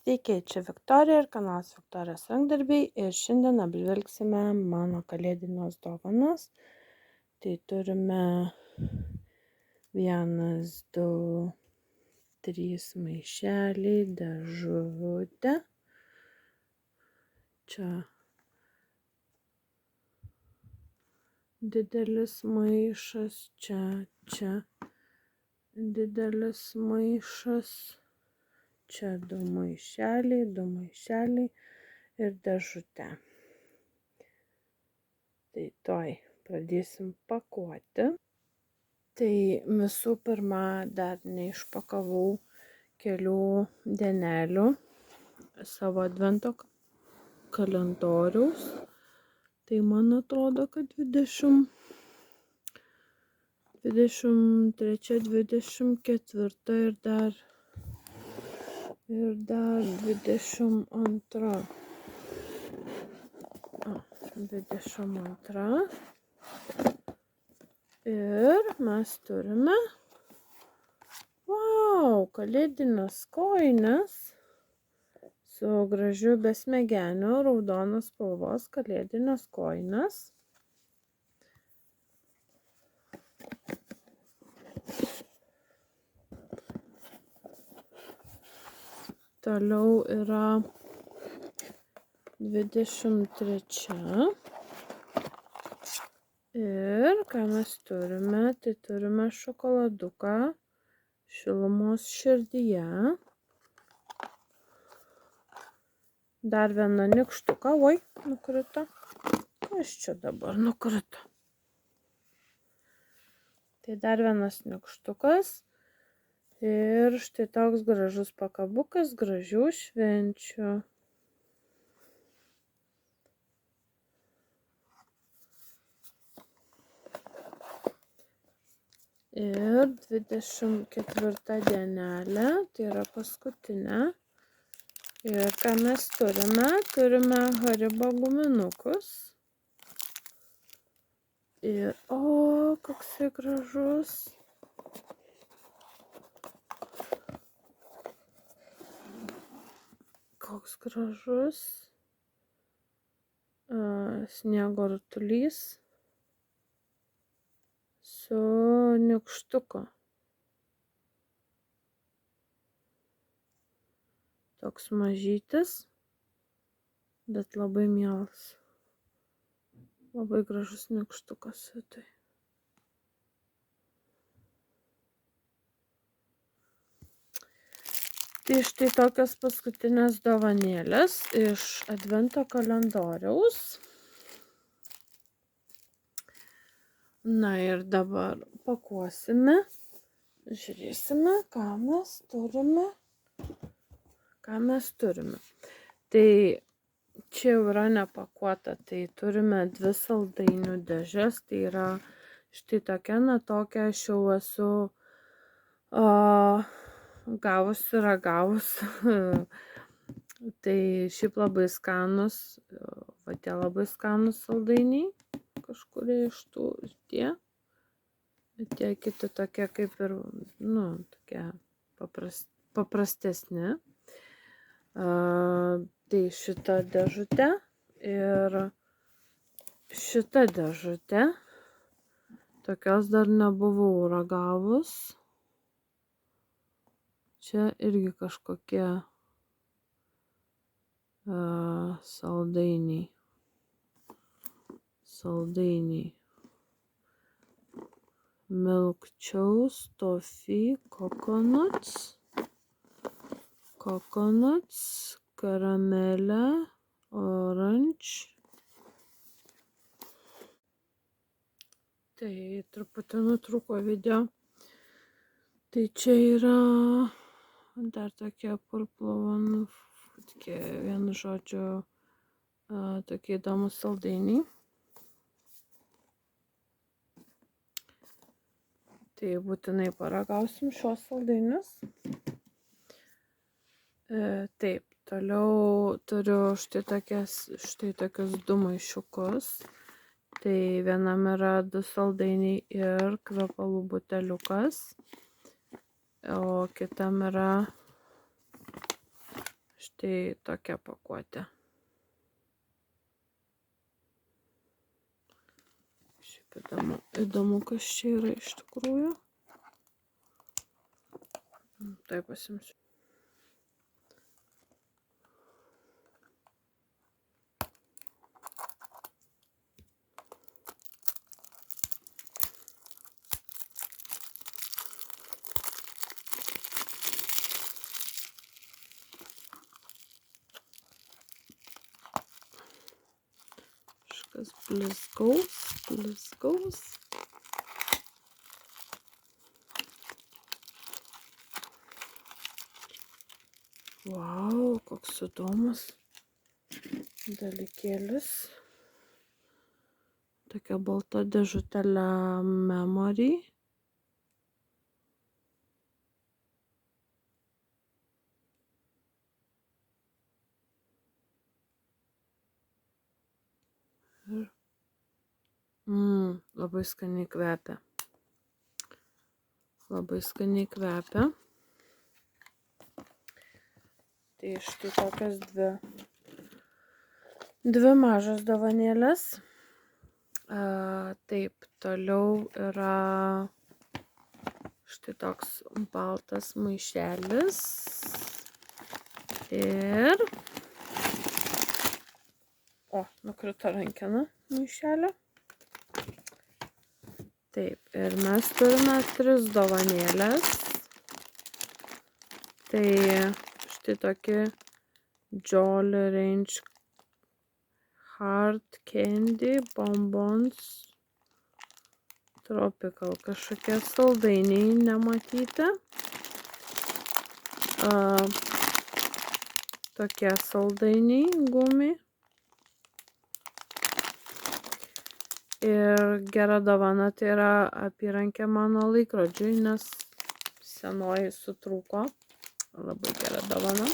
Sveiki, čia Viktorija ir kanalas Viktorijos rankdarbiai ir šiandien apžvelgsime mano kalėdines dovanas. Tai turime 1, 2, 3 maišeliai, dėžutę. Čia didelis maišas, čia didelis maišas. Čia 2 maišeliai ir dėžutė. Tai tuoj pradėsim pakuoti. Tai visų pirma, dar neišpakavau kelių dienelių savo advento kalendoriaus. Tai man atrodo, kad 23, 24 ir dar 22. 22. Ir mes turime, kalėdines kojines su gražiu besmegeniu, raudonos spalvos kalėdinės kojines. Toliau yra 23. Ir ką mes turime, tai turime šokoladuką šilumos širdyje. Dar vieną nykštuką, nukrito. Kas čia dabar nukrito? Tai dar vienas nykštukas. Ir štai toks gražus pakabukas, gražių švenčių. Ir 24 dienelė, tai yra paskutinė. Ir ką mes turime? Turime Haribo guminukus. Ir, koksai gražus. Koks gražus sniego rutulys su nykštuku. Toks mažytis, bet labai mielas. Labai gražus nykštukas viduj. Tai štai tokios paskutinės dovanėlės iš advento kalendoriaus. Na ir dabar pakuosime, žiūrėsime, ką mes turime. Tai čia jau yra nepakuota, tai turime 2 saldainių dėžes, tai yra štai tokia, tokia aš jau esu ragavus. Tai šiaip labai skanus, tie labai skanus saldainiai, kažkurie iš tų ir tie. Bet tie kiti tokie kaip ir, tokie paprastesni. Tai šita dėžutė ir šita dėžutė. Tokios dar nebuvau ragavus. Čia irgi kažkokie saldainiai. Milk Chows, Toffee, Coconuts, karamelė, orange. Tai truputį nutrūko video. Tai čia yra dar tokie purplovani, vienu žodžiu, tokie įdomus saldainiai. Tai būtinai paragausim šios saldainius. Taip, toliau turiu štai tokius 2 maišiukus. Tai vienam yra 2 saldainiai ir kvepalų buteliukas. O kitam yra Štai tokia pakuotė. Šiaip įdomu, kas čia yra iš tikrųjų. Tai pasimsiu. Kažkas blizgaus. Vau, koks įdomus dalykėlis. Tokia balta dėžutėlė memory. Labai skaniai kvepia. Tai štai tokios dvi mažos dovanėlės. Taip, toliau yra štai toks baltas maišelis. Ir... nukrito rankena maišelio. Taip, ir mes turime 3 dovanėlės. Tai štai tokie Jolly Range Hard Candy Bonbons Tropical. Kažkokie saldainiai nematyti. Tokie saldainiai gumi. Ir gera dovana tai yra apyrankė mano laikrodžiui, nes senoji sutrūko. Labai gera dovana.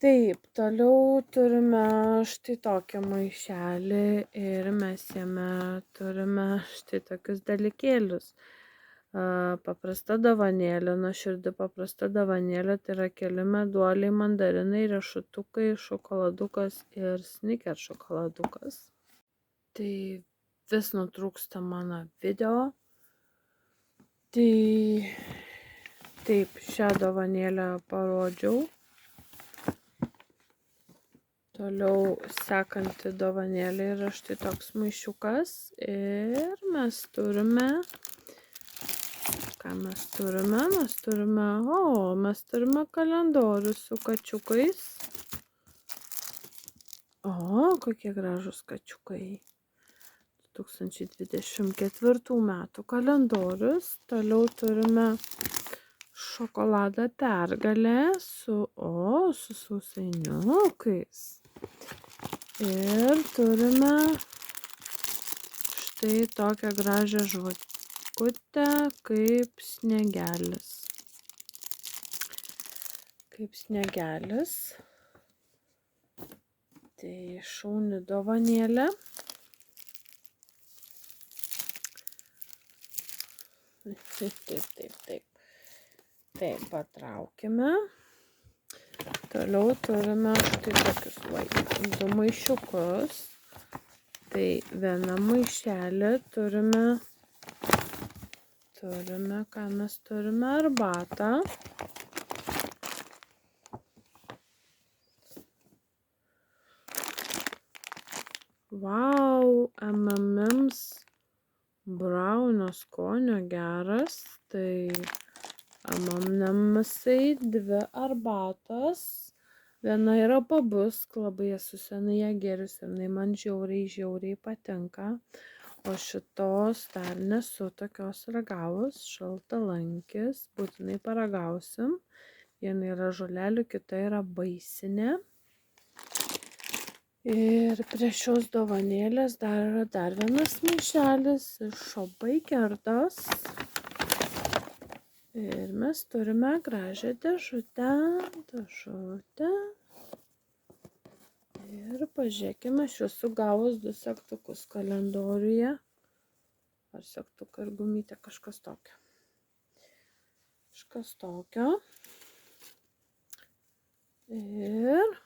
Taip, toliau turime štai tokį maišelį ir mes jame turime štai tokius dalykėlius. Paprasta dovanėlė, nuoširdi paprasta dovanėlė, tai yra keli meduoliai, mandarinai, riešutukai, šokoladukas ir Snickers šokoladukas. Tai vis nutrūksta mano video. Tai taip, šią dovanėlę parodžiau. Toliau sekanti dovanėlė yra štai toks maišiukas. Ir mes turime... Ką mes turime? Mes turime kalendorių su kačiukais. Kokie gražūs kačiukai. 2024 metų kalendorius. Toliau turime šokoladą Pergalę su sausainiukais. Ir turime štai tokią gražią žvakutę kaip sniegelis. Tai šauni dovanėlė. Taip, patraukime. Toliau turime štai tokius 2 maišiukus. Tai vieną maišelį turime, ką mes turime, arbatą. Vau, M&M's braunio skonio geras. Tai M&M'sai 2 arbatos. Viena yra pabusk, labai esu senai ją gėrius ir jinai man žiauriai patinka. O šitos dar nesu tokios ragavus, šaltalankis, būtinai paragausim. Viena yra žolelių, kita yra baisinė. Ir prie šios dovanėlės dar vienas maišelis iš Shop Bakerdos. Ir mes turime gražią dėžutę. Ir pažiūrėkime, aš esu gavus 2 segtukus kalendoriuje. Ar segtuką ir gumytę, kažkas tokio. Ir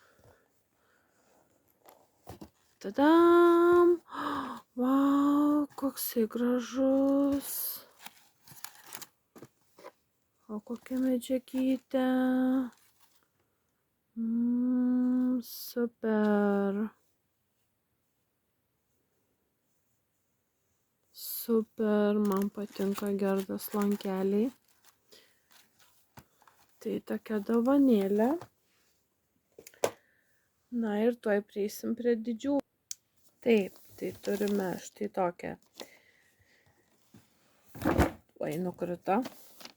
tadam! Vau, koksai gražus. O kokia medžiagytė. Super. Super, man patinka Gerdos lankeliai. Tai tokia dovanėlė. Na ir tuoj prieisim prie didžių. Taip, tai turime štai tokią. Oi, nukrito.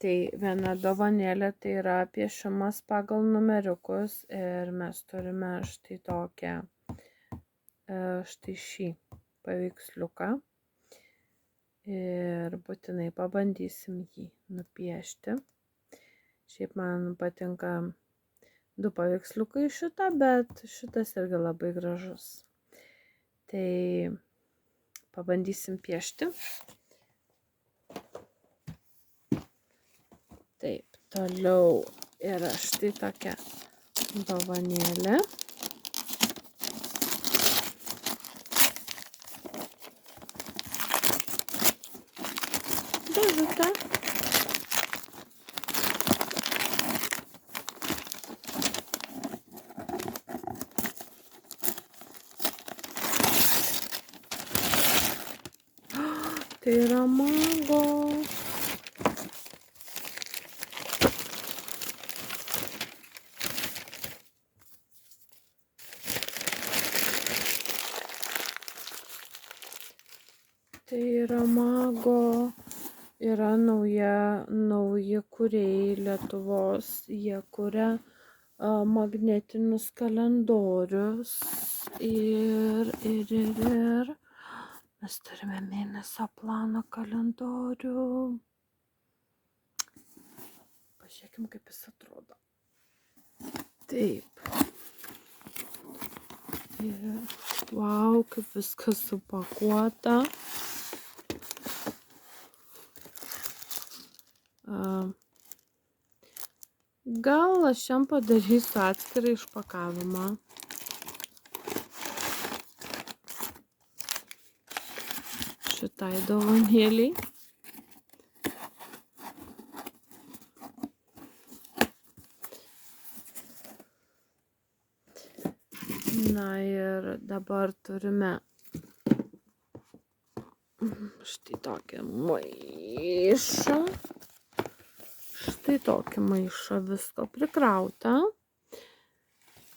Tai viena dovanėlė tai yra piešimas pagal numeriukus ir mes turime štai tokią, štai šį paveiksliuką. Ir būtinai pabandysim jį nupiešti. Šiaip man patinka 2 paveiksliukai šitą, bet šitas irgi labai gražus. Tai pabandysim piešti. Taip, toliau yra štai tokia dovanėlė. Dėžutė. Tai yra mango. Tai yra mago. Yra nauji kūrėjai Lietuvos. Jie kuria magnetinius kalendorius. Ir mes turime mėnesio plano kalendorių. Pažiūrėkim, kaip jis atrodo. Taip. Ir vau, kaip viskas supakuota. Gal aš jam padarysiu atskirą išpakavimą. Šitai dovanėliai. Na ir dabar turime štai tokį maišą. Štai tokį maišą visko prikrauta.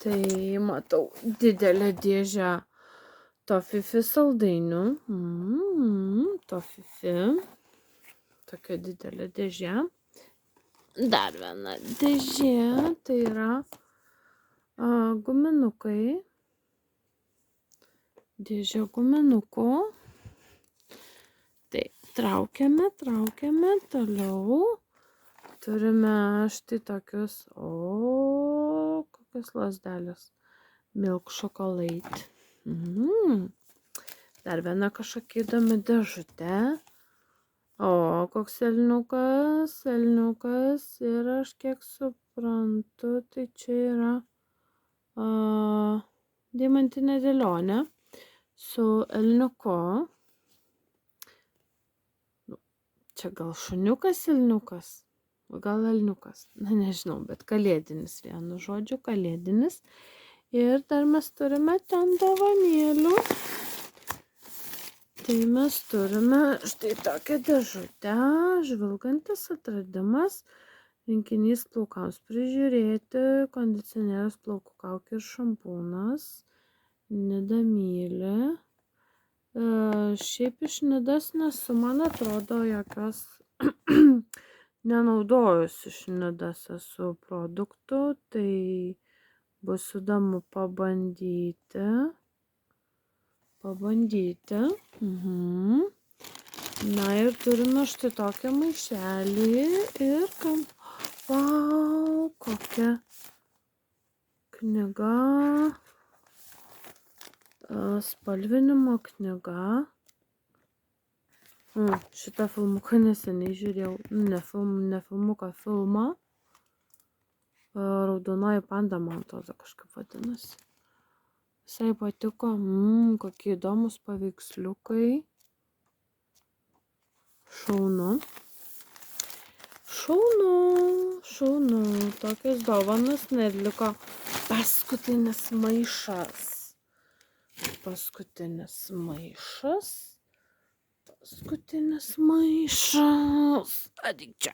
Tai matau didelę dėžę tofifi saldainių. Tofifi. Tokia didelė dėžė. Dar viena dėžė. Tai yra guminukai. Dėžė guminukų. Tai traukiame toliau. Turime štai tokius, kokios lazdelės. Milk chocolate. Dar viena kažkokia įdomi dėžutė. Koks elniukas. Ir aš kiek suprantu, tai čia yra deimantinė dėlionė su elniuku. Čia gal šuniukas elniukas. Gal elniukas, nežinau, bet kalėdinis, vienu žodžiu, kalėdinis. Ir dar mes turime ten dovanėlių. Tai mes turime štai tokią dėžutę, žvilgantis atradimas, rinkinys plaukams prižiūrėti, kondicionierius, plaukų kaukė ir šampūnas, Nida myli. Šiaip iš Nidos nesu, man atrodo, jokios nenaudojus iš Nidos esu produktų, tai bus įdomu pabandyti. Na ir turime štai tokią maišelį ir vau, kokia knyga, spalvinimo knyga. Šitą filmuką neseniai žiūrėjau, ne filmuką, filmą. raudonoji panda, man atrodo, kažkaip vadinasi. Visai patiko. Kokie įdomus paveiksliukai. Šaunu. Tokios dovanos, net liko paskutinis maišas. Adik čia.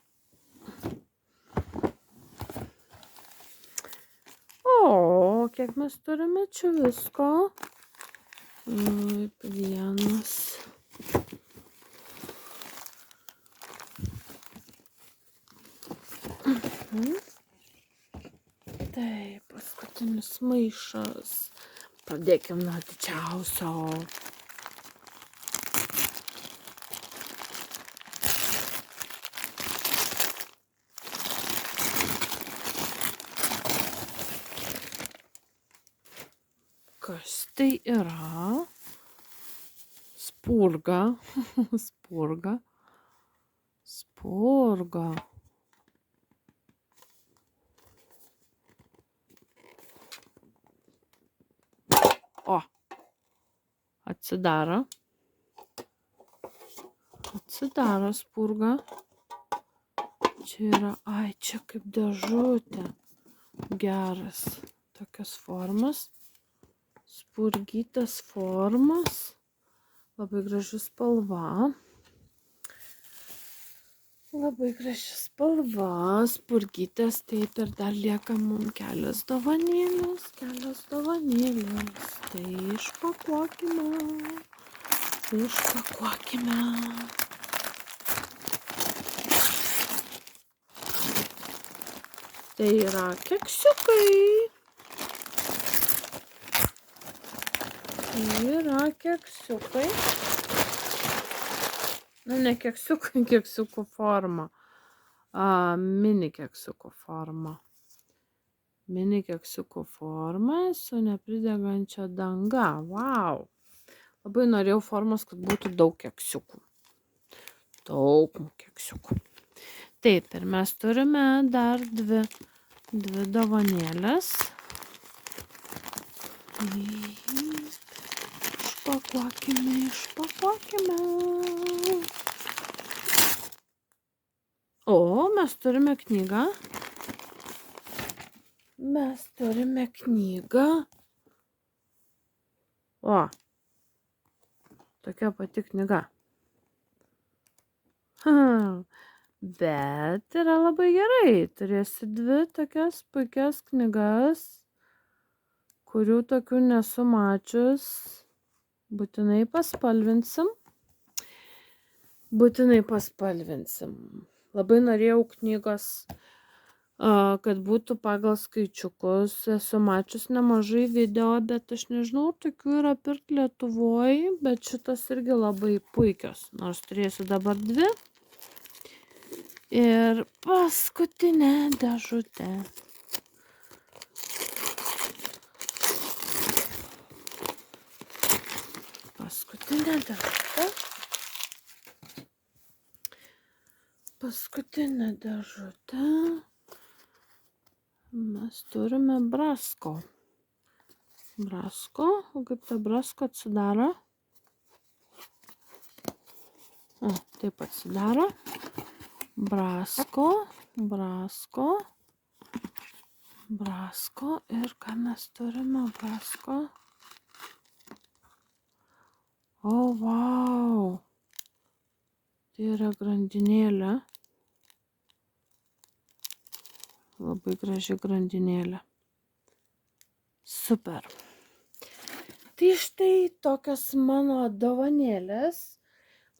O, kiek mes turime čia visko. Vienas. Taip, paskutinis maišas. Pradėkim nuo didžiausio. Kas tai yra? Spurga. O, atsidaro spurga. Čia yra, čia kaip dėžutė. Geras. Tokios formos. Spurgytės formos. Labai graži spalva. Spurgytės, taip, ir dar lieka mums kelios dovanėlės. Tai išpakuokime. Tai yra keksiukai. Nu, ne keksiukai, keksiukų forma. Mini keksiukų forma su nepridegančia danga. Wow. Labai norėjau formos, kad būtų daug keksiukų. Taip, ir mes turime dar dvi dovanėlės. Išpakuokime. O, mes turime knygą. O, tokia pati knyga. Bet yra labai gerai. Turėsiu dvi tokias puikias knygas, kurių tokių nesu mačius. Būtinai paspalvinsim. Labai norėjau knygos, kad būtų pagal skaičiukus. Esu mačius nemažai video, bet aš nežinau, tokių yra pirkti Lietuvoje, bet šitas irgi labai puikios. Nors turėsiu dabar dvi. Ir paskutinė dėžutė. Paskutinė dėžutė. Mes turime brasko. O kaip ta brasko atsidaro? O, taip atsidaro. Brasko. Ir ką mes turime brasko? O, wow. Tai yra grandinėlė. Labai graži grandinėlė. Super. Tai štai tokios mano dovanėlės.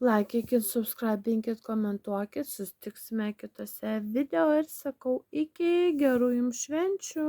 Laikykit, subscribinkit, komentuokit. Susitiksime kitose video ir sakau iki gerų jums švenčių.